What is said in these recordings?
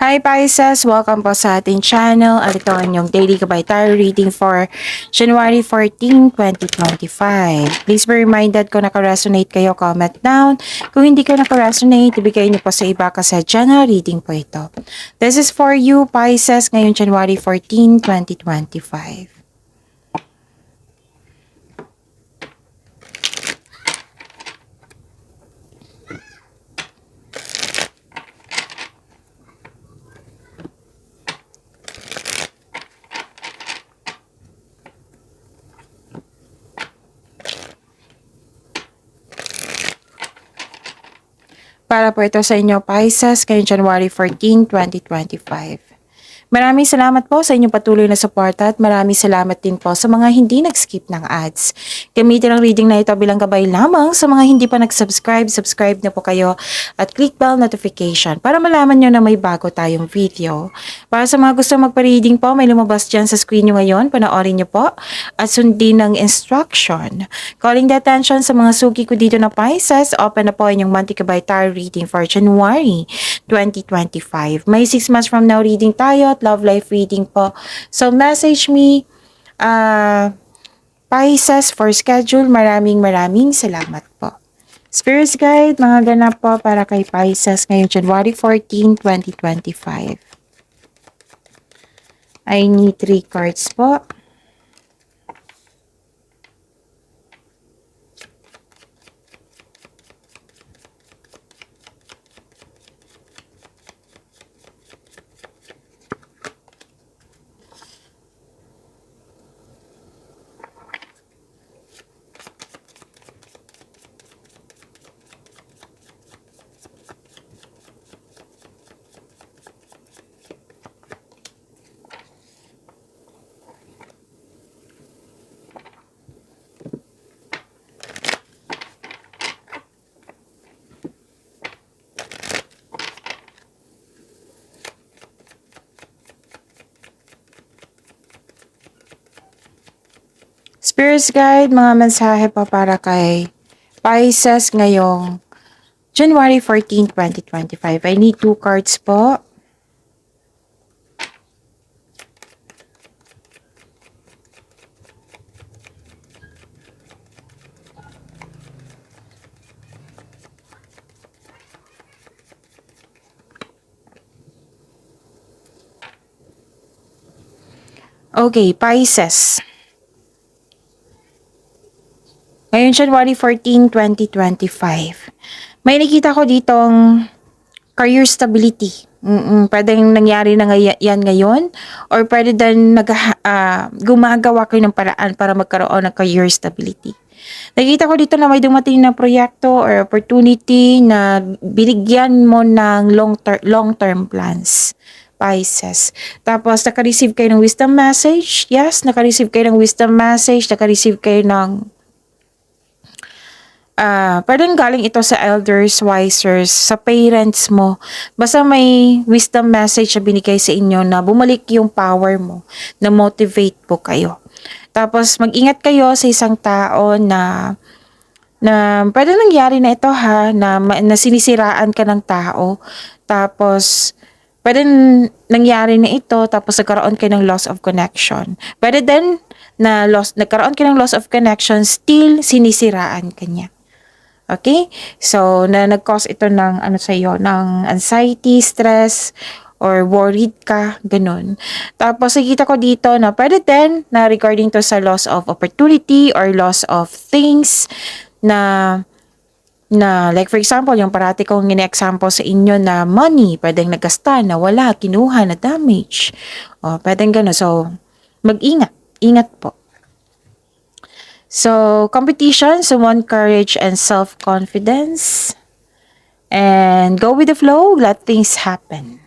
Hi Pisces! Welcome po sa ating channel at ito ang inyong daily gabay tarot reading for January 14, 2025. Please be reminded kung naka-resonate kayo, comment down. Kung hindi ko naka-resonate, ibigay niyo po sa iba kasi general reading po ito. This is for you Pisces ngayong January 14, 2025. Para po ito sa inyo Pisces ngayong January 14, 2025. Maraming salamat po sa inyong patuloy na suporta at maraming salamat din po sa mga hindi nag-skip ng ads. Gamitin ang reading na ito bilang gabay lamang sa mga hindi pa nag-subscribe. Subscribe na po kayo at click bell notification para malaman nyo na may bago tayong video. Para sa mga gusto magpa-reading po, may lumabas dyan sa screen nyo ngayon. Panoorin nyo po at sundin ng instruction. Calling the attention sa mga suki ko dito na Pisces, open na po inyong monthly gabay tarot reading for January 2025. May 6 months from now reading tayo at love life reading po. So message me Pisces for schedule. Maraming salamat po. Spirits Guide, mga ganap po para kay Pisces ngayong January 14, 2025. I need 3 cards po. Spirits Guide, mga mensahe po para kay Pisces ngayong January 14, 2025. I need 2 cards po. Okay, Pisces. Ngayon, January 14, 2025. May nakita ko ditong career stability. Pwedeng nangyari na yan ngayon or pwede din gumagawa kayo ng paraan para magkaroon ng career stability. Nakita ko dito na may dumating na proyekto or opportunity na binigyan mo ng long-term plans. Pisces. Tapos, naka-receive kayo ng wisdom message. Yes, naka-receive kayo ng wisdom message. Naka-receive kayo ng pwedeng galing ito sa elders, wisers, sa parents mo. Basta may wisdom message na binigay sa inyo na bumalik yung power mo, na motivate po kayo. Tapos, mag-ingat kayo sa isang tao na pwede nangyari na ito na sinisiraan ka ng tao. Tapos, pwede nangyari na ito, tapos nagkaroon kayo ng loss of connection. Pwede din na nagkaroon kayo ng loss of connection, still sinisiraan ka niya. Okay? So, nag-cause ito ng sa iyo, ng anxiety, stress, or worried ka, ganun. Tapos, nakita ko dito na pwede din na regarding to sa loss of opportunity or loss of things na like for example, yung parati kong gine-example sa inyo na money, pwedeng nagkasta, na wala, kinuha, na damage. O, pwedeng gano'n. So, mag-ingat. Ingat po. So, competition, someone courage and self-confidence. And go with the flow, let things happen.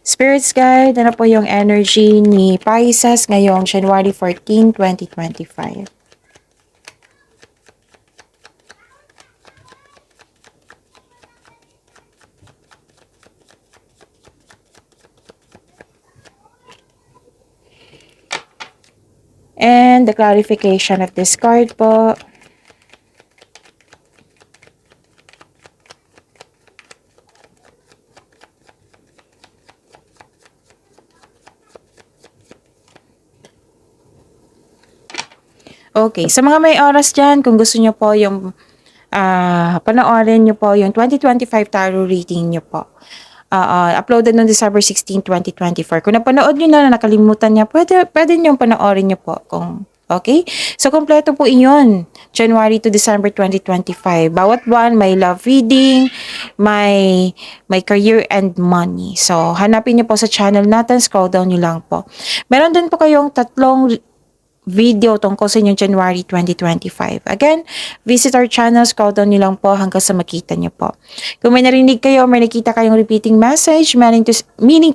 Spirits Guide, ano po yung energy ni Pisces ngayong January 14, 2025? And the clarification of this card po. Okay, sa mga may oras dyan, kung gusto nyo po yung panoorin nyo po yung 2025 tarot reading nyo po. Uploaded noong December 16, 2024. Kung napanood nyo na nakalimutan niya, pwede nyo panoorin nyo po. Okay? So, kompleto po iyon. January to December 2025. Bawat buwan, may love reading, may career and money. So, hanapin nyo po sa channel natin. Scroll down nyo lang po. Meron din po kayong tatlong video tungkol sa inyong January 2025. Again, visit our channel, scroll down nyo lang po hanggang sa makita nyo po. Kung may narinig kayo o may nakita kayong repeating message, meaning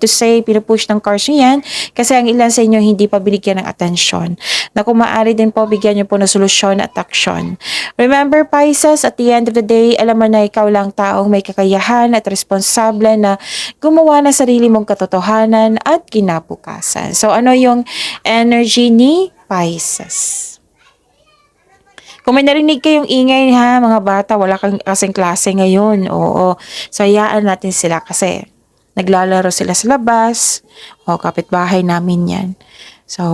to say, pinupush ng cards nyo yan kasi ang ilan sa inyo hindi pa binigyan ng atensyon. Na kung maaari din po, bigyan nyo po ng solusyon at aksyon. Remember, Pisces, at the end of the day, alam mo na ikaw lang taong may kakayahan at responsable na gumawa ng sarili mong katotohanan at kinabukasan. So, ano yung energy ni Pisces? Kung may narinig kayong ingay ha, mga bata, wala kang kasing klase ngayon. Oo. So, hayaan natin sila kasi naglalaro sila sa labas. O, kapitbahay namin yan. So,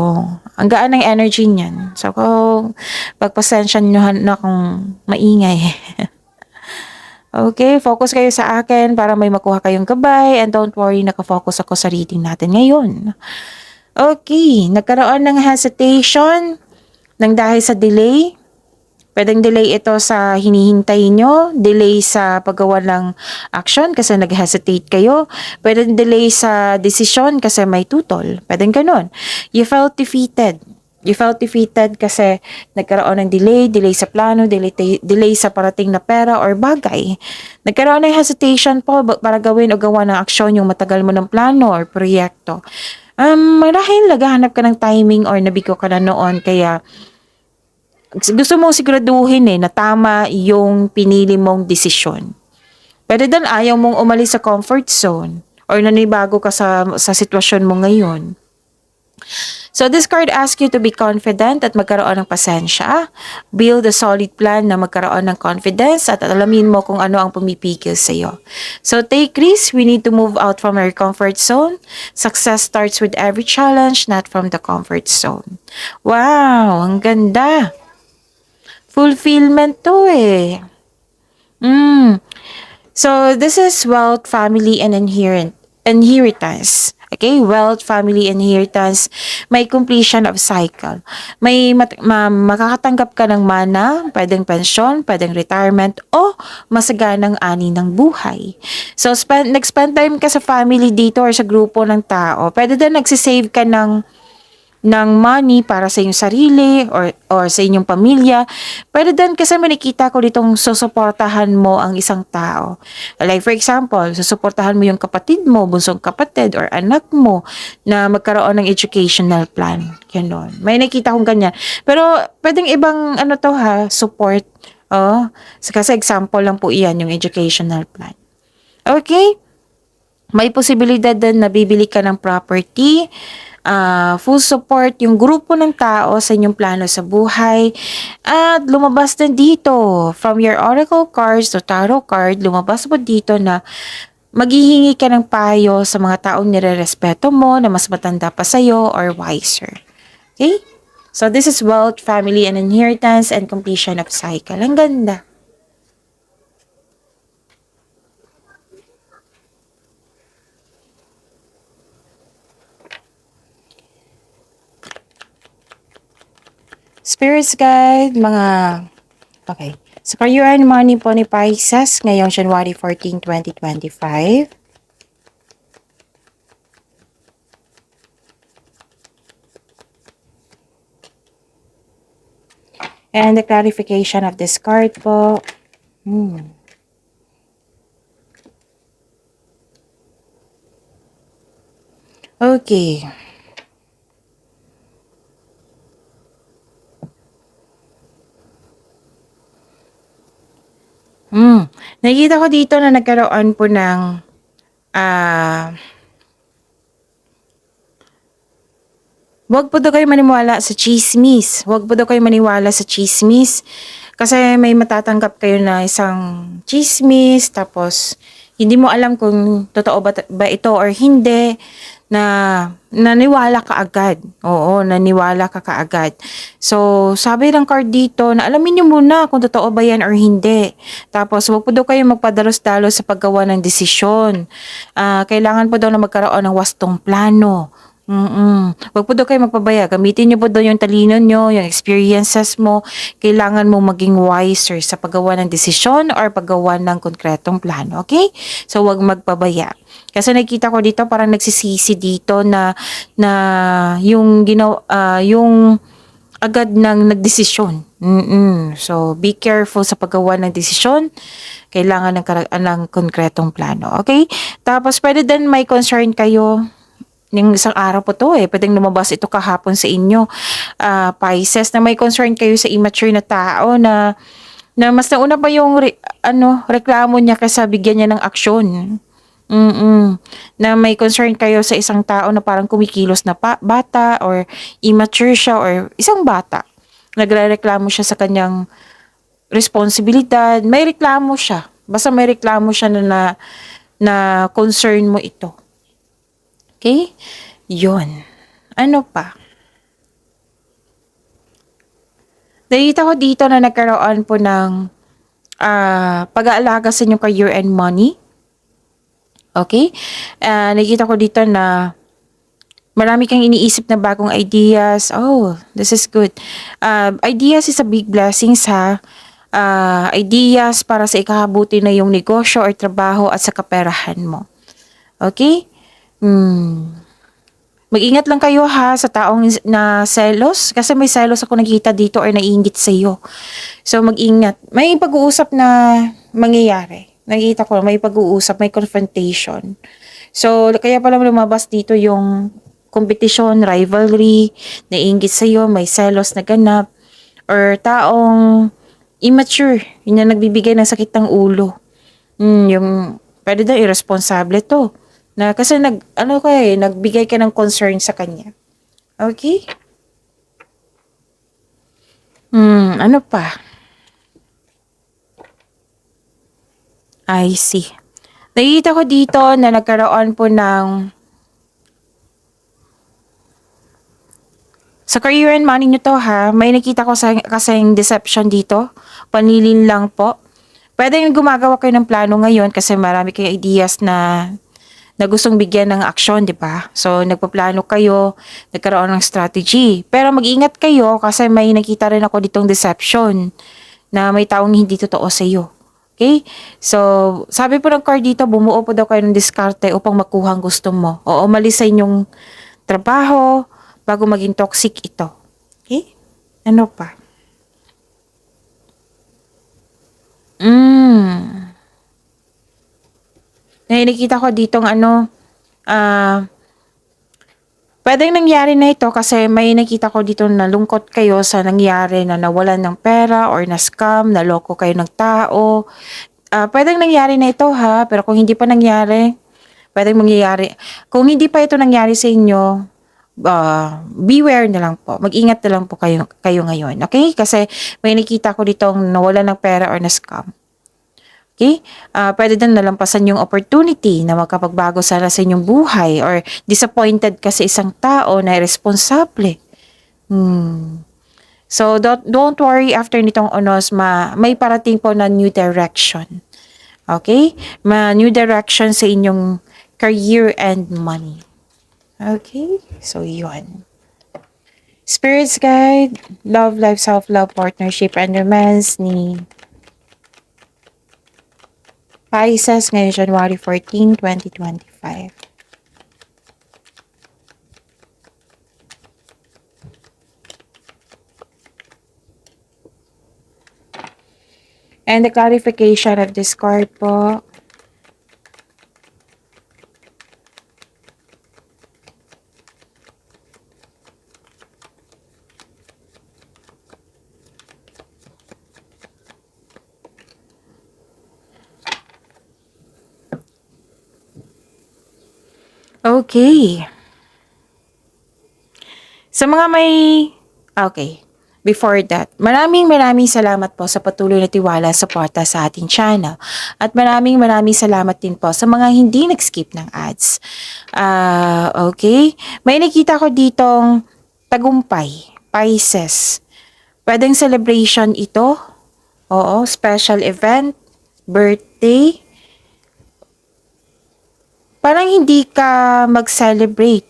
ang gaan ng energy niyan. So, kung pagpasensya nyo na kung maingay. Okay, focus kayo sa akin para may makuha kayong gabay. And don't worry, nakafocus ako sa reading natin ngayon. Okay, nagkaroon ng hesitation ng dahil sa delay. Pwedeng delay ito sa hinihintay nyo, delay sa paggawa ng action kasi nag-hesitate kayo. Pwedeng delay sa decision kasi may tutol. Pwedeng ganun. You felt defeated. You felt defeated kasi nagkaroon ng delay sa plano, delay sa parating na pera or bagay. Nagkaroon ng hesitation po para gawin o gawa ng aksyon yung matagal mo ng plano or proyekto. Marahil naghahanap ka ng timing or nabigo ka na noon kaya gusto mong siguraduhin na tama yung pinili mong desisyon. Pero dahil ayaw mong umalis sa comfort zone or nanibago ka sa sitwasyon mo ngayon. So this card asks you to be confident at magkaroon ng pasensya. Build a solid plan na magkaroon ng confidence at alamin mo kung ano ang pumipigil sa iyo. So take risks. We need to move out from our comfort zone. Success starts with every challenge, not from the comfort zone. Wow, ang ganda. Fulfillment to eh. So this is wealth, family, and inheritance. Okay, wealth, family, inheritance, may completion of cycle. May makakatanggap ka ng mana, pwedeng pensyon, pwedeng retirement, o masaganang ani ng buhay. So, nag-spend time ka sa family dito or sa grupo ng tao. Pwede din nagsisave ka ng money para sa inyong sarili or sa inyong pamilya. Pero din kasi manikita ko ditong susuportahan mo ang isang tao. Like for example, susuportahan mo yung kapatid mo, bunsong kapatid or anak mo na magkaroon ng educational plan. Ganon. May nakita kong ganyan. Pero pwedeng ibang support. Kasi example lang po iyan, yung educational plan. Okay? May posibilidad din na bibili ka ng property, full support yung grupo ng tao sa inyong plano sa buhay. At lumabas din dito, from your oracle cards to tarot card, lumabas po dito na maghihingi ka ng payo sa mga taong nirerespeto mo na mas matanda pa sa'yo or wiser. Okay? So this is wealth, family, and inheritance, and completion of cycle. Ang ganda. Spirits guide, okay. So, career and money po ni Pisces ngayong January 14, 2025. And the clarification of this card po. Okay. Nakikita ko dito na nagkaroon po ng wag po daw kayo maniwala sa chismis. Wag po daw kayo maniwala sa chismis. Kasi may matatanggap kayo na isang chismis, tapos hindi mo alam kung totoo ba ito or hindi. na naniwala ka agad. Oo, naniwala ka kaagad. So, sabi ng card dito na alamin niyo muna kung totoo ba yan or hindi. Tapos, wag po daw kayo magpadalos-dalos sa paggawa ng desisyon. Kailangan po daw na magkaroon ng wastong plano. Wag po daw kayo magpabaya. Gamitin niyo po daw yung talino niyo, yung experiences mo. Kailangan mo maging wiser sa paggawa ng desisyon or paggawa ng konkretong plano. Okay? So, wag magpabaya. Kasi nakita ko dito parang nagsisisi dito na yung yung agad nang nagdesisyon. So be careful sa paggawa ng desisyon. Kailangan ng konkretong plano. Okay? Tapos pwede din may concern kayo ng isang araw po to pwedeng lumabas ito kahapon sa inyo. Pisces, na may concern kayo sa immature na tao na mas nauna pa yung reklamo niya kaysa bigyan niya ng aksyon. Na may concern kayo sa isang tao na parang kumikilos na bata or immature siya or isang bata. Nagrereklamo siya sa kanyang responsibilidad. May reklamo siya. Basta may reklamo siya na concern mo ito. Okay? Yun. Ano pa? Nakita ko dito na nagkaroon po ng pag-aalaga sa inyong year-end money. Okay? Nakita ko dito na marami kang iniisip na bagong ideas. Oh, this is good. Ideas is a big blessings ha. Ideas para sa ikahabuti na yung negosyo or trabaho at sa kaperahan mo. Okay? Mag-ingat lang kayo ha sa taong na selos. Kasi may selos ako nakita dito or naiingit sa iyo. So mag-ingat. May pag-uusap na mangyayari. Nakita ko, may pag-uusap, may confrontation. So, kaya pala lumabas dito yung competition, rivalry, naiinggit sa'yo, may selos na ganap, or taong immature, yun yung nagbibigay ng sakit ng ulo. Yung, pwede daw irresponsible to. Na, kasi nagbigay ka ng concern sa kanya. Okay? Ano pa? I see. Nakikita ko dito na nagkaroon po ng sa career and money nyo to ha, may nakita ko kasing deception dito. Panilin lang po. Pwede yung gumagawa kayo ng plano ngayon kasi marami kayong ideas na gustong bigyan ng aksyon, di ba? So, nagpaplano kayo, nagkaroon ng strategy. Pero mag-ingat kayo kasi may nakita rin ako ditong deception na may taong hindi totoo sa iyo. Okay? So, sabi po ng card dito, bumuo po daw kayo ng diskarte upang makuha ang gusto mo. O umalis sa inyong trabaho bago maging toxic ito. Okay? Ano pa? Nakikita ko ditong pwedeng nangyari na ito kasi may nakita ko dito na lungkot kayo sa nangyari na nawalan ng pera or na-scam, naloko kayo ng tao. Pwedeng nangyari na ito ha, pero kung hindi pa nangyari, pwedeng mangyayari. Kung hindi pa ito nangyari sa inyo, beware na lang po. Mag-ingat na lang po kayo ngayon. Okay? Kasi may nakita ko ditong nawalan ng pera or na-scam. Okay? Pwede din nalampasan yung opportunity na makapagbago sana sa inyong buhay or disappointed ka sa isang tao na irresponsable. So, don't worry after nitong onos, may parating po na new direction. Okay? New direction sa inyong career and money. Okay? So, yun. Spirits Guide, Love, Life, Self-Love, Partnership, and Romance ni Pisces ngayon January 14, 2025. And the clarification of this card po. Okay. Sa mga may... Okay. before that, maraming salamat po sa patuloy na tiwala at suporta sa ating channel. At maraming salamat din po sa mga hindi nag-skip ng ads. Okay. May nakita ko ditong tagumpay, Pisces. Pwedeng celebration ito. Oo, special event, birthday. Parang hindi ka mag-celebrate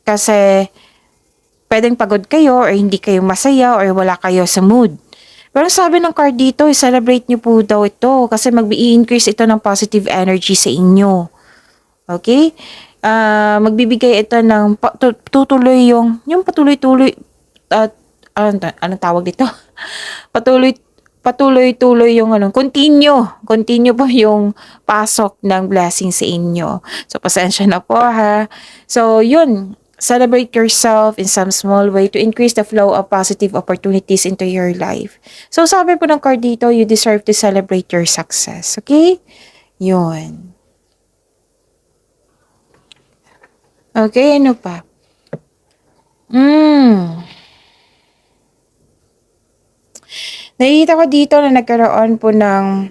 kasi pwedeng pagod kayo or hindi kayo masaya or wala kayo sa mood. Pero sabi ng card dito, i-celebrate nyo po daw ito kasi mag-i-increase ito ng positive energy sa inyo. Okay? Magbibigay ito ng tutuloy yung patuloy-tuloy anong tawag dito? Patuloy-tuloy yung continue po yung pasok ng blessing sa inyo. So pasensya na po ha. So yun, celebrate yourself in some small way to increase the flow of positive opportunities into your life. So sabi po ng card dito, you deserve to celebrate your success. Okay? Yun. Okay, ano pa? Nakikita ko dito na nagkaroon po ng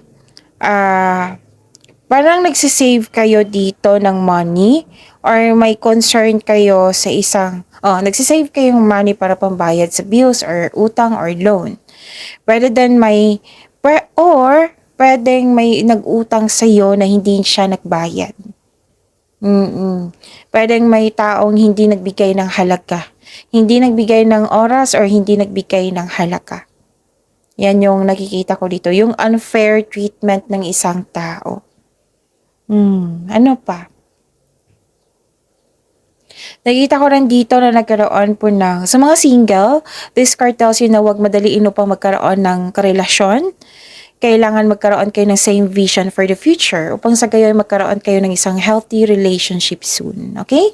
parang nagsisave kayo dito ng money or may concern kayo sa nagsisave kayong money para pambayad sa bills or utang or loan. Pwedeng may nag-utang sa iyo na hindi siya nagbayad. Pwedeng may taong hindi nagbigay ng halaga. Hindi nagbigay ng oras or hindi nagbigay ng halaga. Yan yung nakikita ko dito. Yung unfair treatment ng isang tao. Ano pa? Nakita ko rin dito na nagkaroon po sa mga single, this card tells you na huwag madaliin upang magkaroon ng karelasyon. Kailangan magkaroon kayo ng same vision for the future upang sa gayon magkaroon kayo ng isang healthy relationship soon. Okay?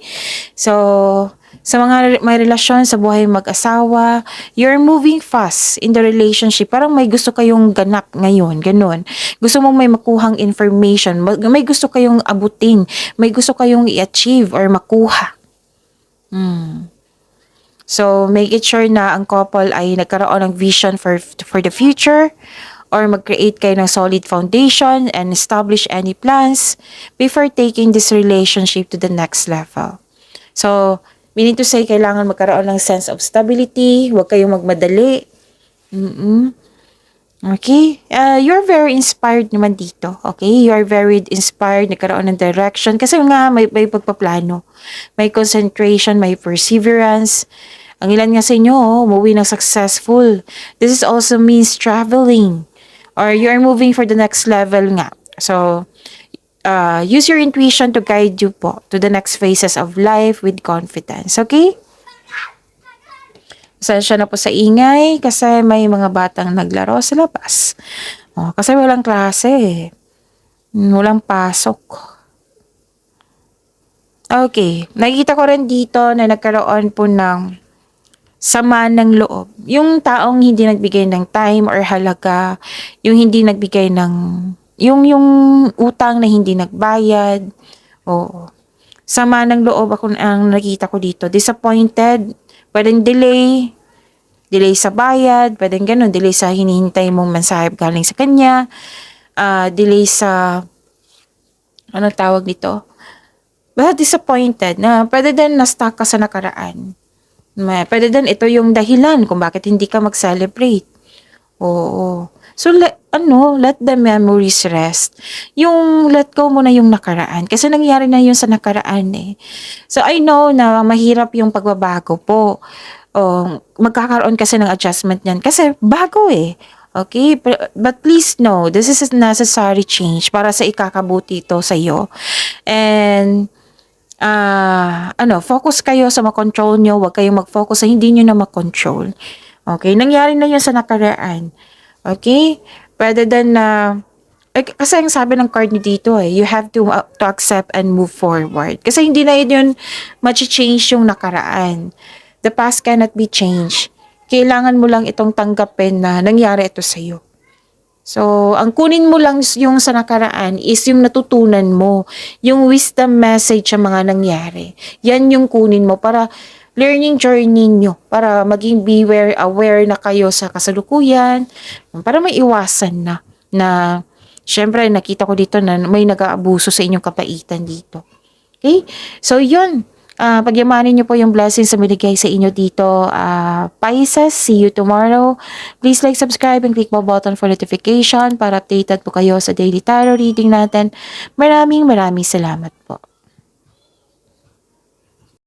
So, sa mga may relasyon sa buhay mag-asawa, you're moving fast in the relationship. Parang may gusto kayong ganap ngayon, ganun. Gusto mong may makuhang information, may gusto kayong abutin, may gusto kayong i-achieve or makuha. So, make it sure na ang couple ay nagkaroon ng vision for the future or mag-create kayo ng solid foundation and establish any plans before taking this relationship to the next level. So, meaning to say, kailangan magkaroon ng sense of stability, huwag kayong magmadali. Okay? You're very inspired naman dito. Okay? You're very inspired, nagkaroon ng direction. Kasi nga, may pagpaplano. May concentration, may perseverance. Ang ilan nga sa inyo, umuwi ng successful. This is also means traveling. Or you're moving for the next level nga. So, use your intuition to guide you po to the next phases of life with confidence. Okay? Pasensya na po sa ingay kasi may mga batang naglaro sa labas. Kasi walang klase. Walang pasok. Okay. Nakikita ko rin dito na nagkaroon po ng sama ng loob. Yung taong hindi nagbigay ng time or halaga, yung hindi nagbigay ng yung utang na hindi nagbayad. Oo. Sama ng loob ako ang nakita ko dito. Disappointed, pwedeng delay sa bayad, pwedeng ganun, delay sa hinihintay mong mensahe galing sa kanya, delay sa anong tawag dito? Basta disappointed na pwede din na-stuck ka sa nakaraan. Pwede din ito yung dahilan kung bakit hindi ka mag-celebrate. Oo. So, let the memories rest. Yung let go mo na yung nakaraan. Kasi nangyari na yun sa nakaraan eh. So, I know na mahirap yung pagbabago po. Magkakaroon kasi ng adjustment niyan. Kasi bago eh. Okay? But please know, this is a necessary change para sa ikakabuti ito sa iyo. And, focus kayo sa makontrol nyo. Huwag kayong mag-focus sa hindi nyo na makontrol. Okay? Nangyari na yun sa nakaraan. Okay? Pwede din na, kasi ang sabi ng card nyo dito you have to accept and move forward. Kasi hindi na yun change yung nakaraan. The past cannot be changed. Kailangan mo lang itong tanggapin na nangyari ito sa'yo. So, ang kunin mo lang yung sa nakaraan is yung natutunan mo, yung wisdom message sa mga nangyari. Yan yung kunin mo para learning journey nyo para maging aware na kayo sa kasalukuyan, para may iwasan na syempre nakita ko dito na may nag-aabuso sa inyong kapaitan dito. Okay? So, yun. Pagyamanin niyo po yung blessings na binigay sa inyo dito. Pisces, see you tomorrow. Please like, subscribe, and click the button for notification para updated po kayo sa daily tarot reading natin. Maraming salamat po.